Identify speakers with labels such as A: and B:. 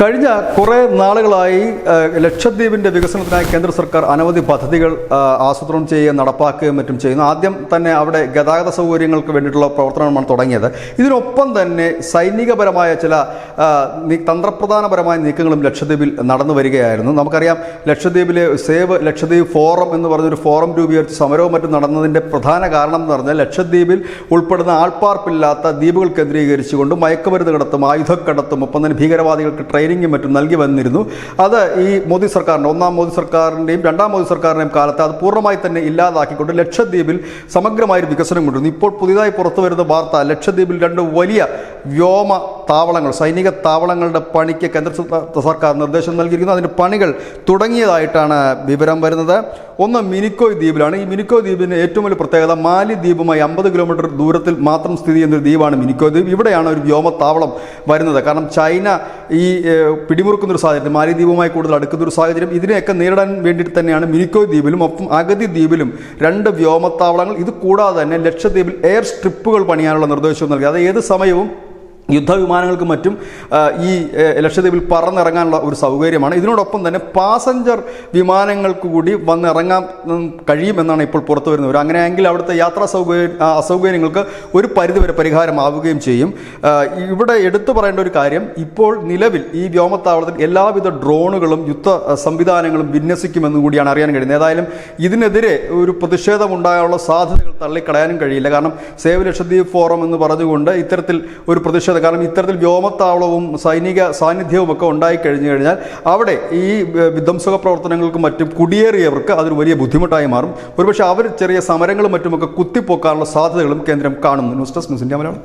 A: കഴിഞ്ഞ കുറേ നാളുകളായി ലക്ഷദ്വീപിൻ്റെ വികസനത്തിനായി കേന്ദ്ര സർക്കാർ അനവധി പദ്ധതികൾ ആസൂത്രണം ചെയ്യുകയും നടപ്പാക്കുകയും മറ്റും ചെയ്യുന്നു. ആദ്യം തന്നെ അവിടെ ഗതാഗത സൗകര്യങ്ങൾക്ക് വേണ്ടിയിട്ടുള്ള പ്രവർത്തനമാണ് തുടങ്ങിയത്. ഇതിനൊപ്പം തന്നെ സൈനികപരമായ ചില തന്ത്രപ്രധാനപരമായ നീക്കങ്ങളും ലക്ഷദ്വീപിൽ നടന്നു വരികയായിരുന്നു. നമുക്കറിയാം, ലക്ഷദ്വീപിലെ സേവ് ലക്ഷദ്വീപ് ഫോറം എന്ന് പറഞ്ഞൊരു ഫോറം രൂപീകരിച്ച് സമരവും മറ്റും നടന്നതിൻ്റെ പ്രധാന കാരണം എന്ന് പറഞ്ഞാൽ ലക്ഷദ്വീപിൽ ഉൾപ്പെടുന്ന ആൾപ്പാർപ്പില്ലാത്ത ദ്വീപുകൾ കേന്ദ്രീകരിച്ചുകൊണ്ട് മയക്കുമരുന്ന് കടത്തും ആയുധക്കടത്തും ഒപ്പം തന്നെ ഭീകരവാദികൾക്ക് ട്രെയിനിങ്ങും മറ്റും നൽകി വന്നിരുന്നു. അത് ഈ മോദി സർക്കാരിൻ്റെ ഒന്നാം മോദി സർക്കാരിൻ്റെയും രണ്ടാം മോദി സർക്കാരിൻ്റെയും കാലത്ത് അത് പൂർണ്ണമായി തന്നെ ഇല്ലാതാക്കിക്കൊണ്ട് ലക്ഷദ്വീപിൽ സമഗ്രമായൊരു വികസനം കൊണ്ടുവന്നു. ഇപ്പോൾ പുതിയതായി പുറത്തു വരുന്ന വാർത്ത, ലക്ഷദ്വീപിൽ 2 വലിയ വ്യോമ താവളങ്ങൾ, സൈനിക താവളങ്ങളുടെ പണിക്ക് കേന്ദ്ര സർക്കാർ നിർദ്ദേശം നൽകിയിരിക്കുന്നു. അതിൻ്റെ പണികൾ തുടങ്ങിയതായിട്ടാണ് വിവരം വരുന്നത്. ഒന്ന് മിനിക്കോയ് ദ്വീപിലാണ്. ഈ മിനിക്കോയ് ദ്വീപിൻ്റെ ഏറ്റവും വലിയ പ്രത്യേകത മാലി ദ്വീപുമായി 50 കിലോമീറ്റർ ദൂരത്തിൽ മാത്രം സ്ഥിതി ചെയ്യുന്നൊരു ദ്വീപാണ് മിനിക്കോയ് ദ്വീപ്. ഇവിടെയാണ് ഒരു വ്യോമത്താവളം വരുന്നത്. കാരണം ചൈന ഈ പിടിമുറുക്കുന്നൊരു സാഹചര്യം, മാലി ദ്വീപുമായി കൂടുതൽ അടുക്കുന്നൊരു സാഹചര്യം, ഇതിനെയൊക്കെ നേരിടാൻ വേണ്ടിയിട്ട് തന്നെയാണ് മിനിക്കോയ് ദ്വീപിലും ഒപ്പം അഗതി ദ്വീപിലും 2 വ്യോമത്താവളങ്ങൾ. ഇത് കൂടാതെ തന്നെ ലക്ഷദ്വീപിൽ എയർ സ്ട്രിപ്പുകൾ പണിയാനുള്ള നിർദ്ദേശവും നൽകി. അത് ഏത് സമയവും യുദ്ധവിമാനങ്ങൾക്കും മറ്റും ഈ ലക്ഷദ്വീപിൽ പറന്നിറങ്ങാനുള്ള ഒരു സൗകര്യമാണ്. ഇതിനോടൊപ്പം തന്നെ പാസഞ്ചർ വിമാനങ്ങൾക്ക് കൂടി വന്നിറങ്ങാൻ കഴിയുമെന്നാണ് ഇപ്പോൾ പുറത്തു വരുന്നത്. അങ്ങനെയെങ്കിൽ അവിടുത്തെ യാത്രാ അസൗകര്യങ്ങൾക്ക് ഒരു പരിധിവരെ പരിഹാരമാവുകയും ചെയ്യും. ഇവിടെ എടുത്തു പറയേണ്ട ഒരു കാര്യം, ഇപ്പോൾ നിലവിൽ ഈ വ്യോമത്താവളത്തിൽ എല്ലാവിധ ഡ്രോണുകളും യുദ്ധ സംവിധാനങ്ങളും വിന്യസിക്കുമെന്ന് കൂടിയാണ് അറിയാൻ കഴിയുന്നത്. ഏതായാലും ഇതിനെതിരെ ഒരു പ്രതിഷേധമുണ്ടാകാനുള്ള സാധ്യതകൾ തള്ളിക്കളയാനും കഴിയില്ല. കാരണം സേവ് ലക്ഷദ്വീപ് ഫോറം എന്ന് പറഞ്ഞുകൊണ്ട് ഇത്തരത്തിൽ ഒരു പ്രതിഷേധം, കാരണം ഇത്തരത്തിൽ വ്യോമത്താവളവും സൈനിക സാന്നിധ്യവും ഒക്കെ ഉണ്ടായിക്കഴിഞ്ഞു കഴിഞ്ഞാൽ അവിടെ ഈ വിധ്വംസക പ്രവർത്തനങ്ങൾക്കും മറ്റും കുടിയേറിയവർക്ക് അതൊരു വലിയ ബുദ്ധിമുട്ടായി മാറും. ഒരുപക്ഷെ അവർ ചെറിയ സമരങ്ങളും മറ്റുമൊക്കെ കുത്തിപ്പോക്കാനുള്ള സാധ്യതകളും കേന്ദ്രം കാണുന്നു. News desk news India Malayalam.